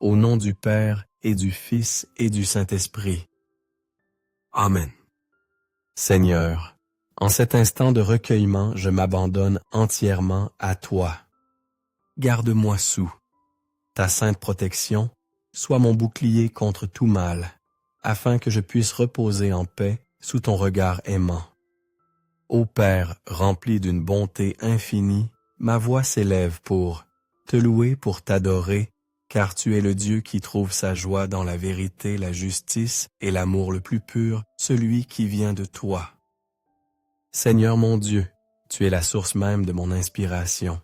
au nom du Père et du Fils et du Saint-Esprit. Amen. Seigneur, en cet instant de recueillement, je m'abandonne entièrement à toi. Garde-moi sous ta sainte protection, sois mon bouclier contre tout mal, afin que je puisse reposer en paix sous ton regard aimant. Ô Père, rempli d'une bonté infinie, ma voix s'élève pour te louer, pour t'adorer, car tu es le Dieu qui trouve sa joie dans la vérité, la justice et l'amour le plus pur, celui qui vient de toi. Seigneur mon Dieu, tu es la source même de mon inspiration.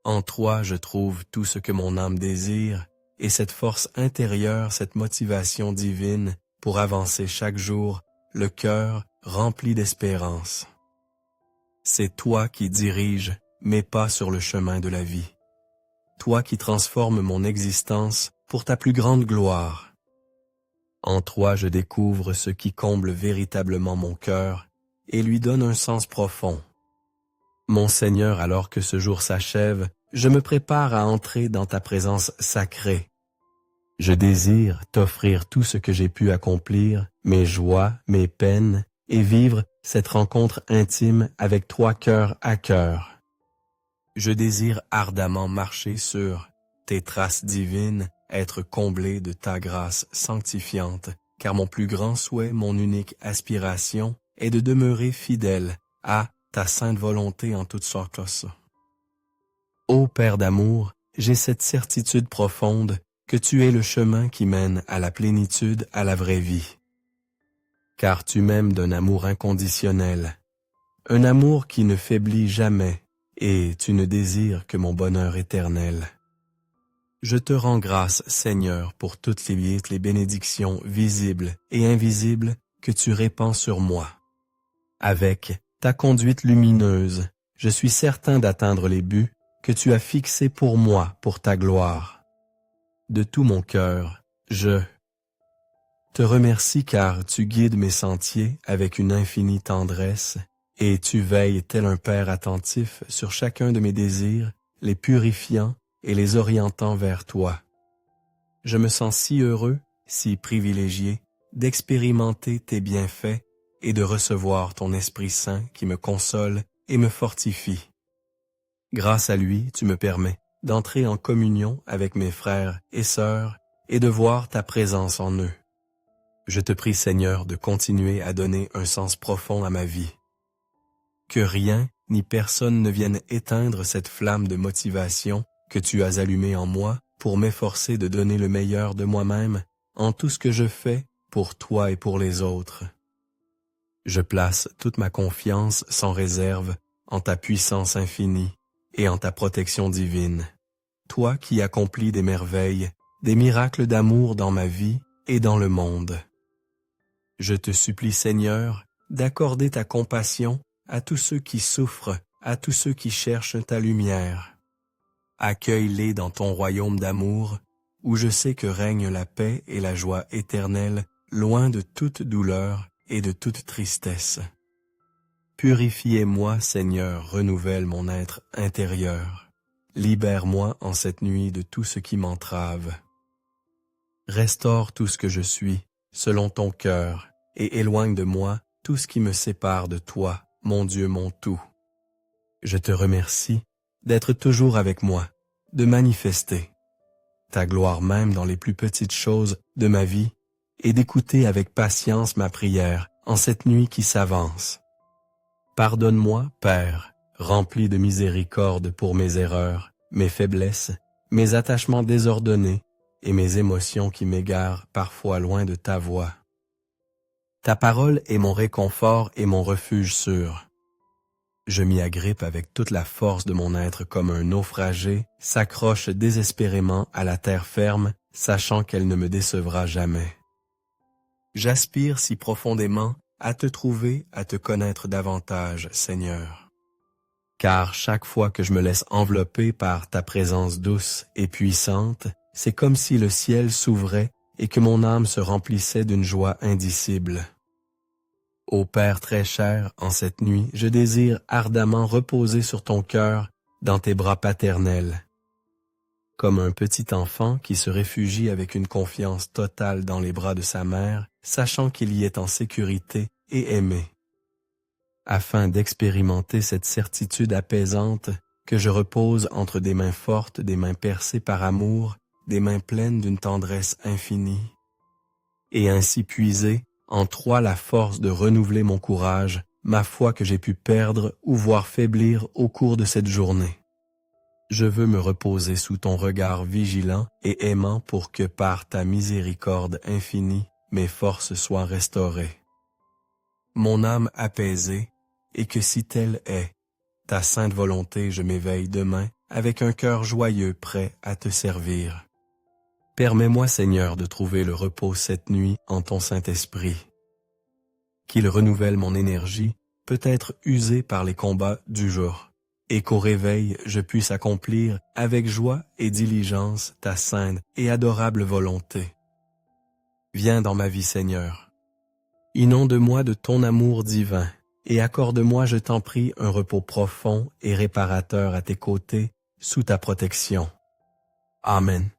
En toi, je trouve tout ce que mon âme désire, et cette force intérieure, cette motivation divine pour avancer chaque jour, le cœur rempli d'espérance. C'est toi qui diriges mes pas sur le chemin de la vie. Toi qui transformes mon existence pour ta plus grande gloire. En toi, je découvre ce qui comble véritablement mon cœur et lui donne un sens profond. Mon Seigneur, alors que ce jour s'achève, je me prépare à entrer dans ta présence sacrée. Je désire t'offrir tout ce que j'ai pu accomplir, mes joies, mes peines, et vivre cette rencontre intime avec toi cœur à cœur. Je désire ardemment marcher sur tes traces divines, être comblé de ta grâce sanctifiante, car mon plus grand souhait, mon unique aspiration, est de demeurer fidèle à ta sainte volonté en toutes sortes. Ô Père d'amour, j'ai cette certitude profonde que tu es le chemin qui mène à la plénitude, à la vraie vie. Car tu m'aimes d'un amour inconditionnel, un amour qui ne faiblit jamais, et tu ne désires que mon bonheur éternel. Je te rends grâce, Seigneur, pour toutes les bénédictions visibles et invisibles que tu répands sur moi. Avec ta conduite lumineuse, je suis certain d'atteindre les buts que tu as fixés pour moi, pour ta gloire. De tout mon cœur, je te remercie car tu guides mes sentiers avec une infinie tendresse et tu veilles tel un Père attentif sur chacun de mes désirs, les purifiant et les orientant vers toi. Je me sens si heureux, si privilégié d'expérimenter tes bienfaits et de recevoir ton Esprit Saint qui me console et me fortifie. Grâce à lui, tu me permets d'entrer en communion avec mes frères et sœurs et de voir ta présence en eux. Je te prie, Seigneur, de continuer à donner un sens profond à ma vie. Que rien ni personne ne vienne éteindre cette flamme de motivation que tu as allumée en moi pour m'efforcer de donner le meilleur de moi-même en tout ce que je fais pour toi et pour les autres. Je place toute ma confiance sans réserve en ta puissance infinie et en ta protection divine. Toi qui accomplis des merveilles, des miracles d'amour dans ma vie et dans le monde. Je te supplie, Seigneur, d'accorder ta compassion à tous ceux qui souffrent, à tous ceux qui cherchent ta lumière. Accueille-les dans ton royaume d'amour, où je sais que règne la paix et la joie éternelle, loin de toute douleur et de toute tristesse. Purifiez-moi, Seigneur, renouvelle mon être intérieur. Libère-moi en cette nuit de tout ce qui m'entrave. Restaure tout ce que je suis, selon ton cœur, et éloigne de moi tout ce qui me sépare de toi, mon Dieu, mon tout. Je te remercie d'être toujours avec moi, de manifester ta gloire même dans les plus petites choses de ma vie et d'écouter avec patience ma prière en cette nuit qui s'avance. Pardonne-moi, Père, rempli de miséricorde pour mes erreurs, mes faiblesses, mes attachements désordonnés et mes émotions qui m'égarent parfois loin de ta voix. Ta parole est mon réconfort et mon refuge sûr. Je m'y agrippe avec toute la force de mon être comme un naufragé s'accroche désespérément à la terre ferme, sachant qu'elle ne me décevra jamais. J'aspire si profondément à te trouver, à te connaître davantage, Seigneur. Car chaque fois que je me laisse envelopper par ta présence douce et puissante, c'est comme si le ciel s'ouvrait et que mon âme se remplissait d'une joie indicible. Ô Père très cher, en cette nuit, je désire ardemment reposer sur ton cœur, dans tes bras paternels. comme un petit enfant qui se réfugie avec une confiance totale dans les bras de sa mère, sachant qu'il y est en sécurité et aimé. Afin d'expérimenter cette certitude apaisante que je repose entre des mains fortes, des mains percées par amour, des mains pleines d'une tendresse infinie, et ainsi puiser en toi la force de renouveler mon courage, ma foi que j'ai pu perdre ou voir faiblir au cours de cette journée. Je veux me reposer sous ton regard vigilant et aimant pour que par ta miséricorde infinie, mes forces soient restaurées. Mon âme apaisée, et que si telle est, ta sainte volonté, je m'éveille demain avec un cœur joyeux prêt à te servir. Permets-moi, Seigneur, de trouver le repos cette nuit en ton Saint-Esprit. Qu'il renouvelle mon énergie, peut être usée par les combats du jour, et qu'au réveil je puisse accomplir avec joie et diligence ta sainte et adorable volonté. Viens dans ma vie, Seigneur. Inonde-moi de ton amour divin, et accorde-moi, je t'en prie, un repos profond et réparateur à tes côtés, sous ta protection. Amen.